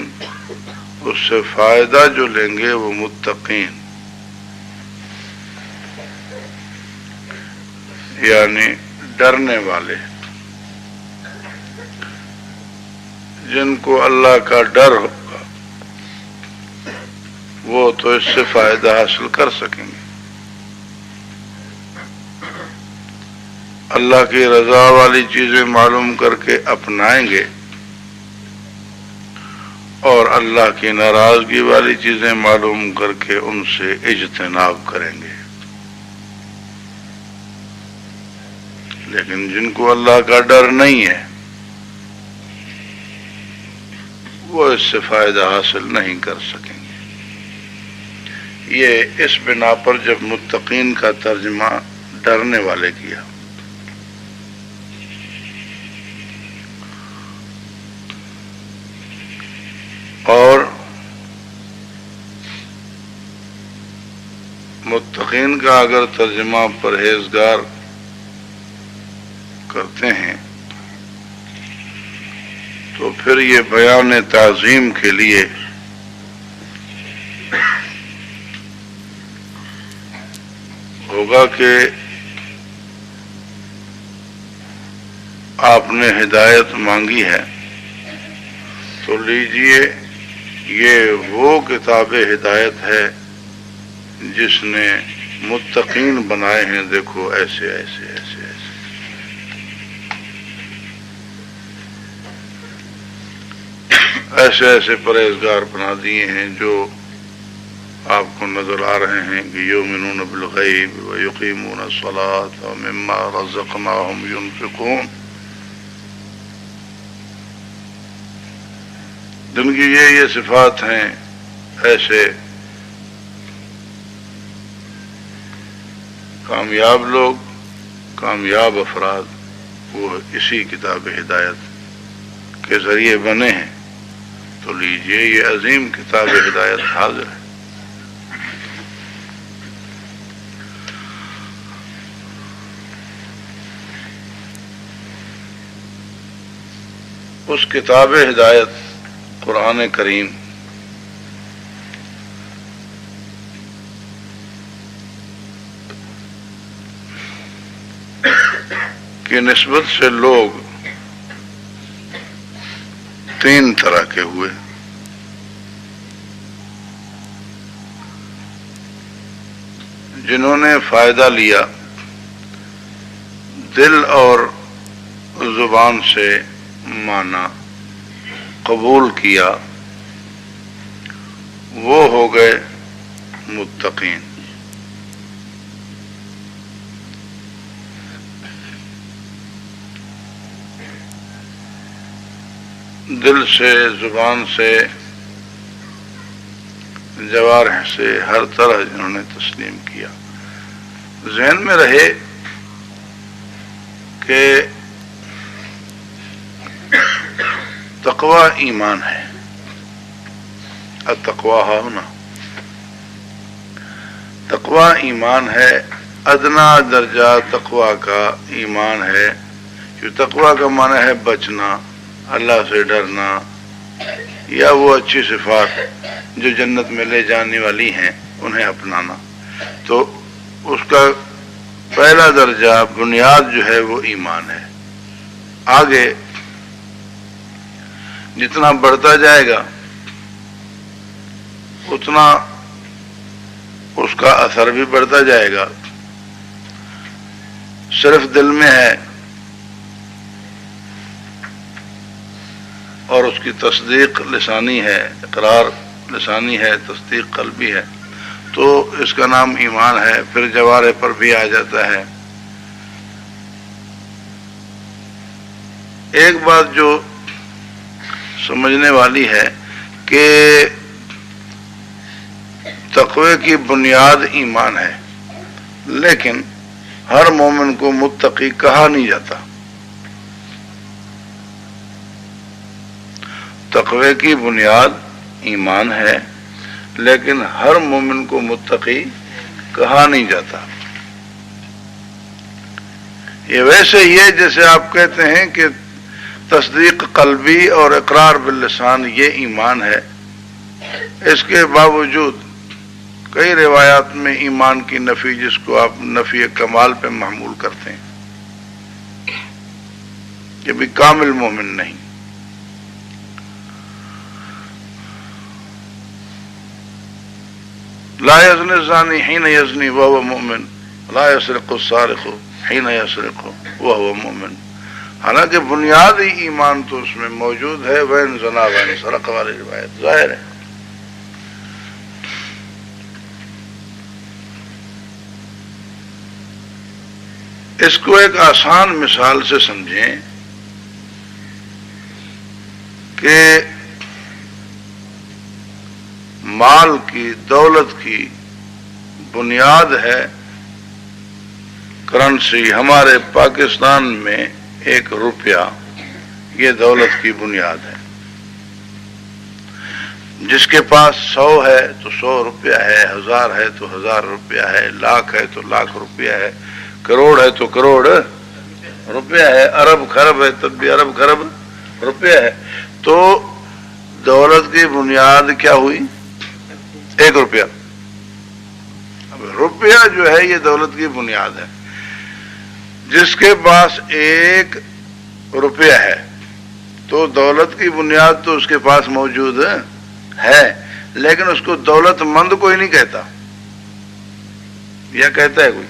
اس سے فائدہ جو لیں گے وہ متقین، یعنی ڈرنے والے، جن کو اللہ کا ڈر ہوگا وہ تو اس سے فائدہ حاصل کر سکیں گے، اللہ کی رضا والی چیزیں معلوم کر کے اپنائیں گے اور اللہ کی ناراضگی والی چیزیں معلوم کر کے ان سے اجتناب کریں گے۔ لیکن جن کو اللہ کا ڈر نہیں ہے وہ اس سے فائدہ حاصل نہیں کر سکیں گے۔ یہ اس بنا پر جب متقین کا ترجمہ ڈرنے والے کیا، اور متقین کا اگر ترجمہ پرہیزگار کرتے ہیں تو پھر یہ بیان تعظیم کے لیے ہوگا کہ آپ نے ہدایت مانگی ہے تو لیجئے، یہ وہ کتاب ہدایت ہے جس نے متقین بنائے ہیں، دیکھو ایسے ایسے ایسے ایسے۔ ایسے ایسے پرہیزگار بنا دیے ہیں جو آپ کو نظر آ رہے ہیں کہ یؤمنون بالغیب ویقیمون الصلاۃ ومما رزقناہم ینفقون، جن کی یہ صفات ہیں، ایسے کامیاب لوگ، کامیاب افراد وہ اسی کتاب ہدایت کے ذریعے بنے ہیں۔ تو لیجئے یہ عظیم کتاب ہدایت حاضر ہے۔ اس کتاب ہدایت قرآن کریم کی نسبت سے لوگ تین طرح کے ہوئے۔ جنہوں نے فائدہ لیا، دل اور زبان سے مانا، قبول کیا، وہ ہو گئے متقین۔ دل سے، زبان سے، جوارح سے، ہر طرح جنہوں نے تسلیم کیا۔ ذہن میں رہے کہ تقوی ایمان ہے۔ التقوی ہاہنا، تقوی ایمان ہے۔ ادنا درجہ تقوی کا ایمان ہے، جو تقوی کا معنی ہے بچنا، اللہ سے ڈرنا، یا وہ اچھی صفات جو جنت میں لے جانے والی ہیں انہیں اپنانا۔ تو اس کا پہلا درجہ، بنیاد جو ہے وہ ایمان ہے۔ آگے جتنا بڑھتا جائے گا اتنا اس کا اثر بھی بڑھتا جائے گا۔ صرف دل میں ہے اور اس کی تصدیق لسانی ہے، اقرار لسانی ہے، تصدیق قلبی ہے، تو اس کا نام ایمان ہے۔ پھر جوارح پر بھی آ جاتا ہے۔ ایک بات جو سمجھنے والی ہے کہ تقوی کی بنیاد ایمان ہے، لیکن ہر مومن کو متقی کہا نہیں جاتا۔ تقوی کی بنیاد ایمان ہے، لیکن ہر مومن کو متقی کہا نہیں جاتا۔ یہ ویسے ہی ہے جیسے آپ کہتے ہیں کہ تصدیق قلبی اور اقرار باللسان یہ ایمان ہے، اس کے باوجود کئی روایات میں ایمان کی نفی، جس کو آپ نفی کمال پہ محمول کرتے ہیں، کہ بھی کامل مومن نہیں۔ لا يزني الزاني حين يزني وهو مؤمن، لا يسرق السارق حين يسرق وهو مؤمن۔ حالانکہ بنیادی ایمان تو اس میں موجود ہے، وین زنا وین سرق والی روایت ظاہر ہے۔ اس کو ایک آسان مثال سے سمجھیں کہ مال کی، دولت کی بنیاد ہے کرنسی۔ ہمارے پاکستان میں 1 روپیہ یہ دولت کی بنیاد ہے۔ جس کے پاس 100 ہے تو 100 روپیہ ہے، 1000 ہے تو 1000 روپیہ ہے، لاکھ ہے تو لاکھ روپیہ ہے، کروڑ ہے تو کروڑ روپیہ ہے، ارب خرب ہے تب بھی ارب خرب روپیہ ہے۔ تو دولت کی بنیاد کیا ہوئی؟ 1 روپیہ۔ اب روپیہ جو ہے یہ دولت کی بنیاد ہے۔ جس کے پاس 1 روپیہ ہے تو دولت کی بنیاد تو اس کے پاس موجود ہے، لیکن اس کو دولت مند کوئی نہیں کہتا۔ یا کہتا ہے کوئی؟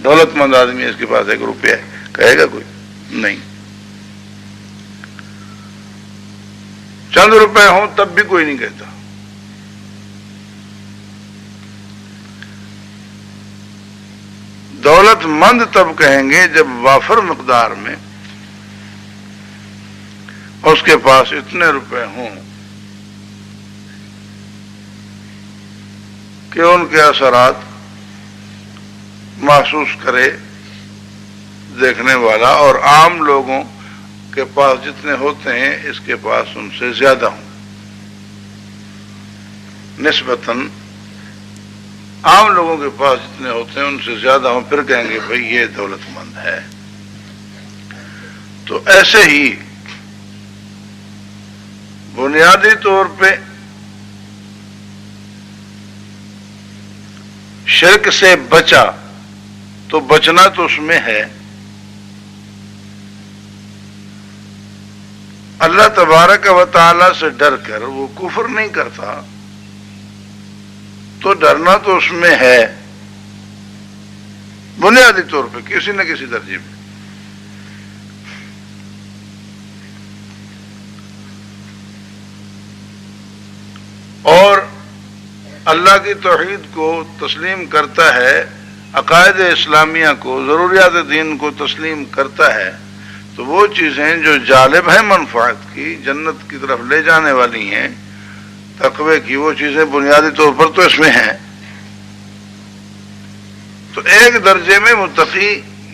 دولت مند آدمی ہے، اس کے پاس 1 روپیہ ہے، کہے گا کوئی؟ نہیں۔ چند روپے ہوں تب بھی کوئی نہیں کہتا. دولت مند تب کہیں گے جب وافر مقدار میں اس کے پاس اتنے روپے ہوں کہ ان کے اثرات محسوس کرے دیکھنے والا، اور عام لوگوں کے پاس جتنے ہوتے ہیں اس کے پاس ان سے زیادہ ہوں، نسبتاً عام لوگوں کے پاس جتنے ہوتے ہیں ان سے زیادہ ہوں، پھر کہیں گے بھئی یہ دولت مند ہے. تو ایسے ہی بنیادی طور پہ شرک سے بچا تو بچنا تو اس میں ہے. اللہ تبارک و تعالی سے ڈر کر وہ کفر نہیں کرتا تو ڈرنا تو اس میں ہے بنیادی طور پہ کسی نہ کسی درجے میں. اور اللہ کی توحید کو تسلیم کرتا ہے، عقائد اسلامیہ کو، ضروریات دین کو تسلیم کرتا ہے، تو وہ چیزیں جو جالب ہیں منفعت کی، جنت کی طرف لے جانے والی ہیں، تقوی کی، وہ چیزیں بنیادی طور پر تو اس میں ہیں. تو ایک درجے میں متقی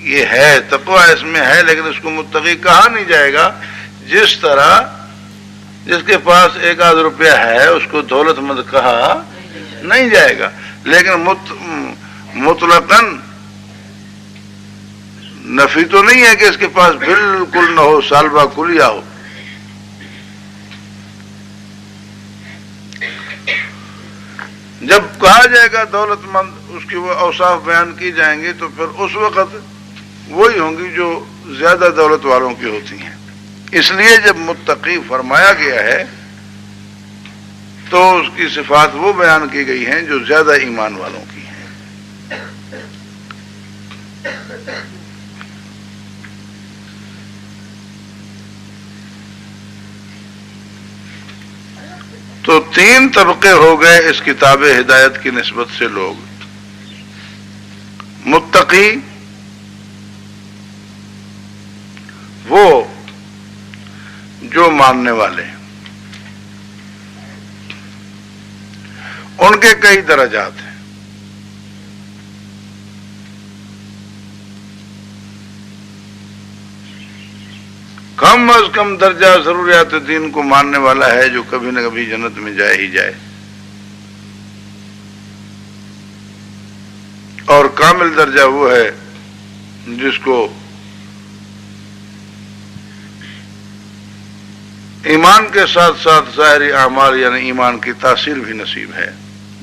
یہ ہے، تقوی اس میں ہے، لیکن اس کو متقی کہا نہیں جائے گا. جس طرح جس کے پاس ایک آدھ روپیہ ہے اس کو دولت مند کہا نہیں جائے گا، لیکن مطلقاً نفی تو نہیں ہے کہ اس کے پاس بالکل نہ ہو، سالبہ کلیہ ہو. جب کہا جائے گا دولت مند، اس کی وہ اوصاف بیان کی جائیں گے تو پھر اس وقت وہی ہوں گی جو زیادہ دولت والوں کی ہوتی ہیں. اس لیے جب متقی فرمایا گیا ہے تو اس کی صفات وہ بیان کی گئی ہیں جو زیادہ ایمان والوں کی ہیں. تو تین طبقے ہو گئے اس کتاب ہدایت کی نسبت سے لوگ: متقی، وہ جو ماننے والے، ان کے کئی درجات ہیں. کم از کم درجہ ضروریات دین کو ماننے والا ہے جو کبھی نہ کبھی جنت میں جائے ہی جائے، اور کامل درجہ وہ ہے جس کو ایمان کے ساتھ ساتھ ظاہری اعمال یعنی ایمان کی تاثیر بھی نصیب ہے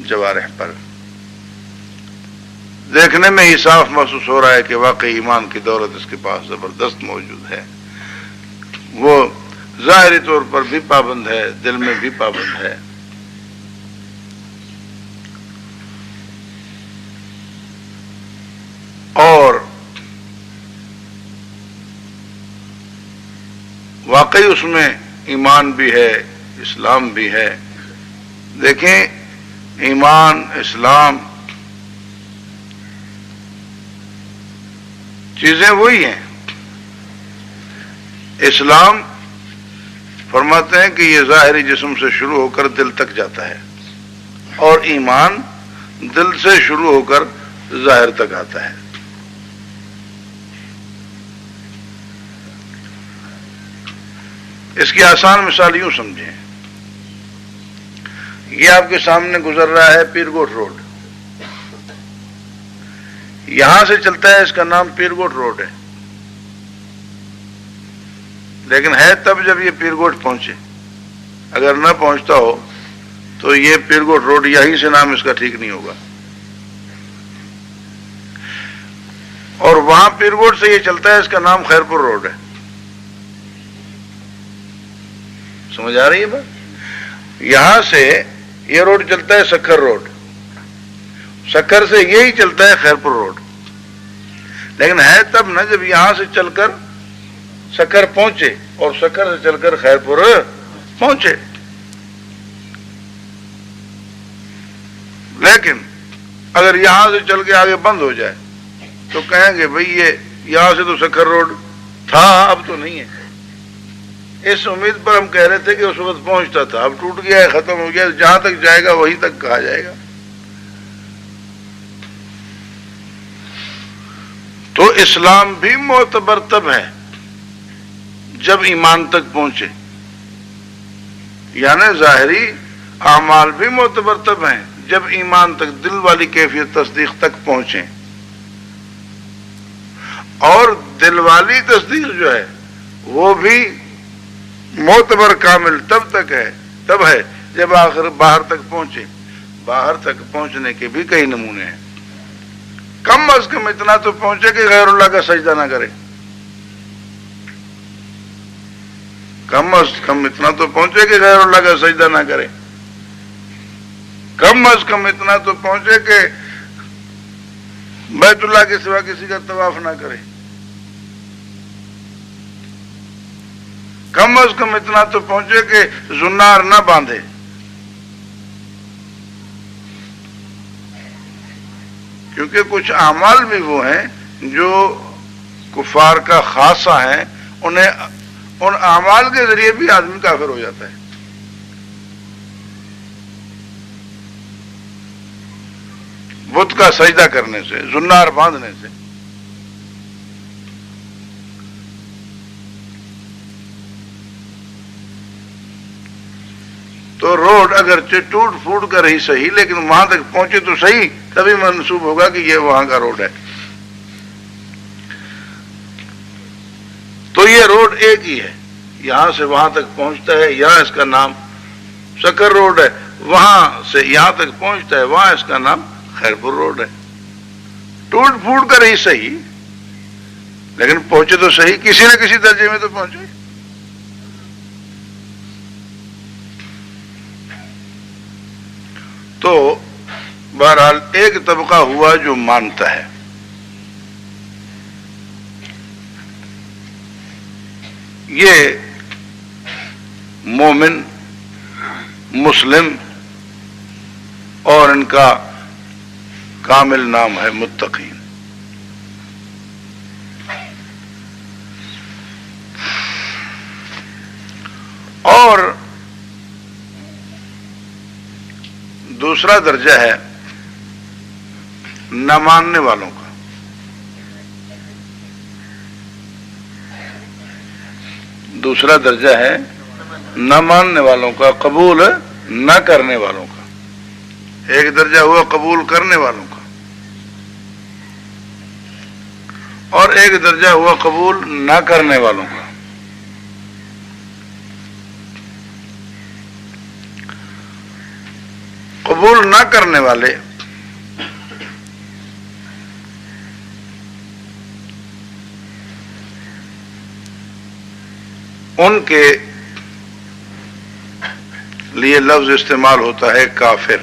جوارح پر. دیکھنے میں ہی صاف محسوس ہو رہا ہے کہ واقعی ایمان کی دولت اس کے پاس زبردست موجود ہے. وہ ظاہری طور پر بھی پابند ہے، دل میں بھی پابند ہے. اور واقعی اس میں ایمان بھی ہے، اسلام بھی ہے. دیکھیں، ایمان، اسلام چیزیں وہی ہیں. اسلام فرماتے ہیں کہ یہ ظاہری جسم سے شروع ہو کر دل تک جاتا ہے، اور ایمان دل سے شروع ہو کر ظاہر تک آتا ہے. اس کی آسان مثال یوں سمجھیں، یہ آپ کے سامنے گزر رہا ہے پیر گوٹ روڈ. یہاں سے چلتا ہے، اس کا نام پیر گوٹ روڈ ہے، لیکن ہے تب جب یہ پیر گوٹ پہنچے. اگر نہ پہنچتا ہو تو یہ پیر گوٹ روڈ یہیں سے نام اس کا ٹھیک نہیں ہوگا. اور وہاں پیر گوٹ سے یہ چلتا ہے، اس کا نام خیر پور روڈ ہے. سمجھ آ رہی ہے بات؟ یہاں سے یہ روڈ چلتا ہے سکھر روڈ، سکھر سے یہی چلتا ہے خیر پور روڈ. لیکن ہے تب نہ جب یہاں سے چل کر سکھر پہنچے اور سکھر سے چل کر خیر پور پہنچے. لیکن اگر یہاں سے چل کے آگے بند ہو جائے تو کہیں گے بھئی یہ یہاں سے تو سکھر روڈ تھا، اب تو نہیں ہے. اس امید پر ہم کہہ رہے تھے کہ اس وقت پہنچتا تھا، اب ٹوٹ گیا ہے، ختم ہو گیا، جہاں تک جائے گا وہیں تک کہا جائے گا. تو اسلام بھی معتبر تب ہے جب ایمان تک پہنچے، یعنی ظاہری اعمال بھی معتبر تب ہیں جب ایمان تک، دل والی کیفیت تصدیق تک پہنچیں. اور دل والی تصدیق جو ہے وہ بھی معتبر کامل تب ہے جب آخر باہر تک پہنچے. باہر تک پہنچنے کے بھی کئی نمونے ہیں. کم از کم اتنا تو پہنچے کہ غیر اللہ کا سجدہ نہ کرے. کم از کم اتنا تو پہنچے کہ غیر اللہ کا سجدہ نہ کرے. کم از کم اتنا تو پہنچے کہ بیت اللہ کے سوا کسی کا طواف نہ کرے. کم از کم اتنا تو پہنچے کہ زنار نہ باندھے. کیونکہ کچھ اعمال بھی وہ ہیں جو کفار کا خاصہ ہیں، ان اعمال کے ذریعے بھی آدمی کافر ہو جاتا ہے. بت کا سجدہ کرنے سے، زنار باندھنے سے. تو روڈ اگرچہ ٹوٹ پھوٹ کر ہی صحیح، لیکن وہاں تک پہنچے تو صحیح، تبھی منسوب ہوگا کہ یہ وہاں کا روڈ ہے. تو یہ روڈ ایک ہی ہے، یہاں سے وہاں تک پہنچتا ہے، یہاں اس کا نام سکر روڈ ہے. وہاں سے یہاں تک پہنچتا ہے، وہاں اس کا نام خیرپور روڈ ہے. ٹوٹ پھوٹ کر ہی صحیح، لیکن پہنچے تو صحیح، کسی نہ کسی درجے میں تو پہنچے. تو بہرحال ایک طبقہ ہوا جو مانتا ہے. یہ مومن، مسلم، اور ان کا کامل نام ہے متقین. اور دوسرا درجہ ہے نہ ماننے والوں کا. دوسرا درجہ ہے نہ ماننے والوں کا، قبول نہ کرنے والوں کا. ایک درجہ ہوا قبول کرنے والوں کا، اور ایک درجہ ہوا قبول نہ کرنے والوں کا. قبول نہ کرنے والے ان کے لیے لفظ استعمال ہوتا ہے کافر.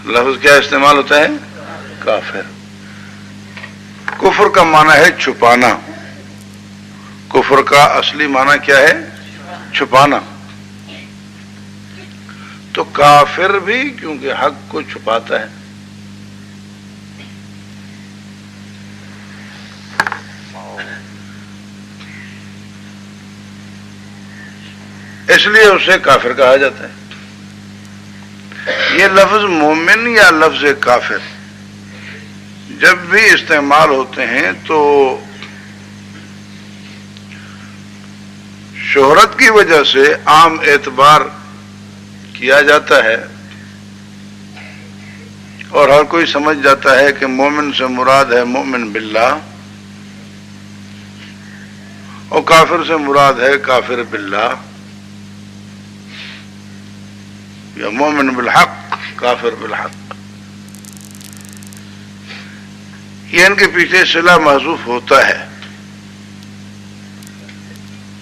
لفظ کیا استعمال ہوتا ہے؟ کافر. کفر کا معنی ہے چھپانا. کفر کا اصلی معنی کیا ہے؟ چھپانا. تو کافر بھی کیونکہ حق کو چھپاتا ہے. اس لیے اسے کافر کہا جاتا ہے. یہ لفظ مومن یا لفظ کافر جب بھی استعمال ہوتے ہیں تو شہرت کی وجہ سے عام اعتبار کیا جاتا ہے، اور ہر کوئی سمجھ جاتا ہے کہ مومن سے مراد ہے مومن باللہ، اور کافر سے مراد ہے کافر باللہ، یا مومن بالحق کافر بالحق. یہ ان کے پیچھے صلہ محذوف ہوتا ہے،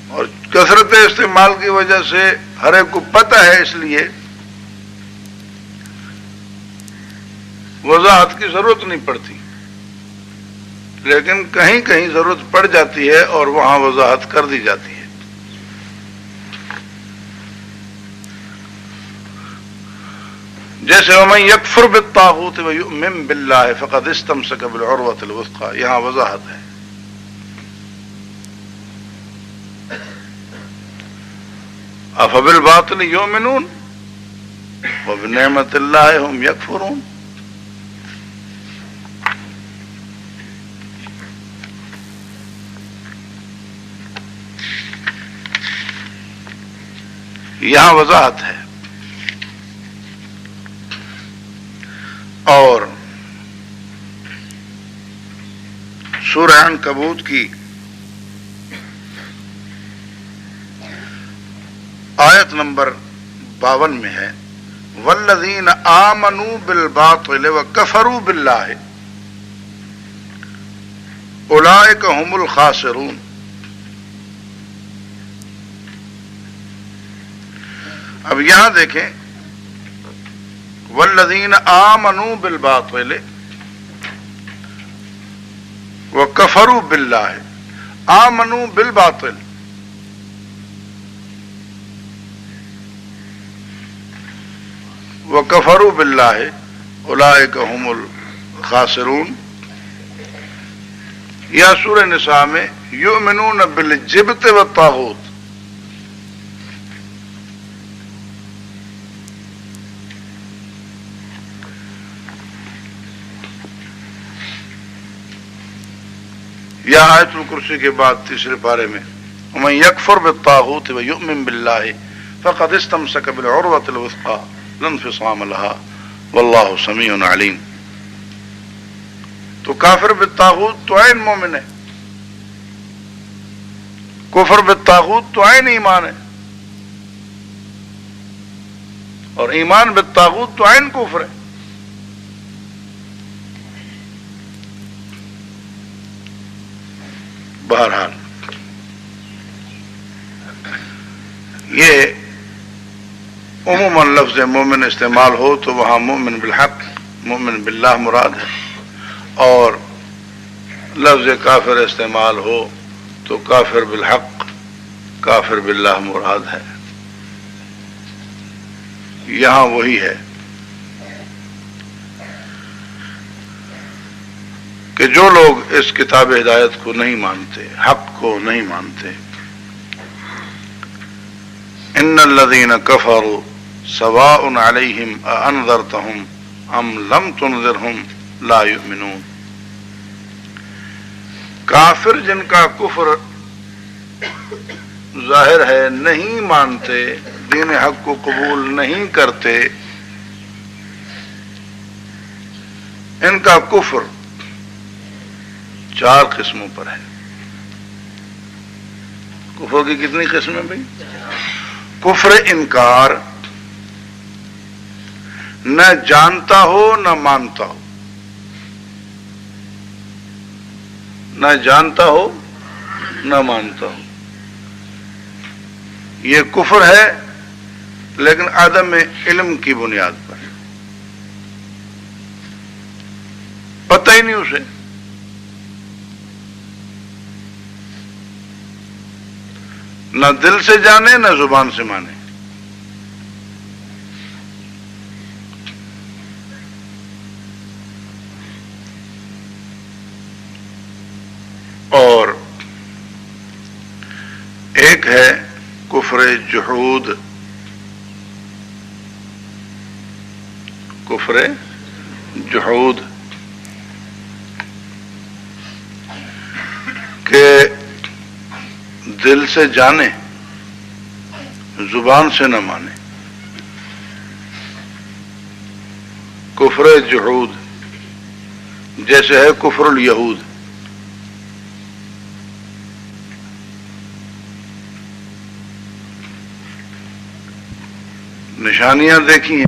اور کثرت استعمال کی وجہ سے ہر ایک کو پتہ ہے، اس لیے وضاحت کی ضرورت نہیں پڑتی. لیکن کہیں کہیں ضرورت پڑ جاتی ہے اور وہاں وضاحت کر دی جاتی ہے. جیسے ومن یکفر بالطاغوت ویؤمن باللہ فقد استمسک بالعروۃ الوثقی، یہاں وضاحت ہے۔ افبالباطل یؤمنون وبنعمت اللہ ہم یکفرون۔ یہاں وضاحت ہے۔ اور سورہ عنکبوت کی آیت نمبر 52 میں ہے والذین آمنوا بالباطل وکفروا باللہ اولئک هم الخاسرون۔ اب یہاں دیکھیں والذین آمنوا بالباطل وکفروا باللہ، آمنوا بالباطل، وکفروا باللہ اولئک هم الخاسرون۔ یا سورہ نساء میں یؤمنون بالجبت والطاغوت، یا آیت الکرسی کے بعد تیسرے پارے میں ومن یکفر بالطاغوت ویؤمن باللہ فقد استمسک بالعروۃ الوثقی لا انفصام لها واللہ سمیع علیم۔ تو کافر بالطاغوت تو عین مومن ہے، کفر بالطاغوت تو عین ایمان ہے، اور ایمان بالطاغوت تو عین کفر ہے۔ بہرحال یہ عموماً لفظ مومن استعمال ہو تو وہاں مومن بالحق، مومن باللہ مراد ہے، اور لفظ کافر استعمال ہو تو کافر بالحق، کافر باللہ مراد ہے۔ یہاں وہی ہے کہ جو لوگ اس کتاب ہدایت کو نہیں مانتے، حق کو نہیں مانتے، ان الذین کفروا سواء علیہم اانذرتہم ام لم تنذرہم لا یؤمنون۔ کافر جن کا کفر ظاہر ہے، نہیں مانتے، دین حق کو قبول نہیں کرتے، ان کا کفر 4 قسموں پر ہے۔ کفر کی کتنی قسمیں بھائی؟ کفر انکار، نہ جانتا ہو نہ مانتا ہو، نہ جانتا ہو نہ مانتا ہو، یہ کفر ہے لیکن عدم علم کی بنیاد پر، پتہ ہی نہیں اسے، نہ دل سے جانے نہ زبان سے مانے۔ اور ایک ہے کفر جحود، کفر جحود کہ دل سے جانے زبان سے نہ مانے، کفر جحود جیسے ہے کفر الیہود۔ نشانیاں دیکھی ہیں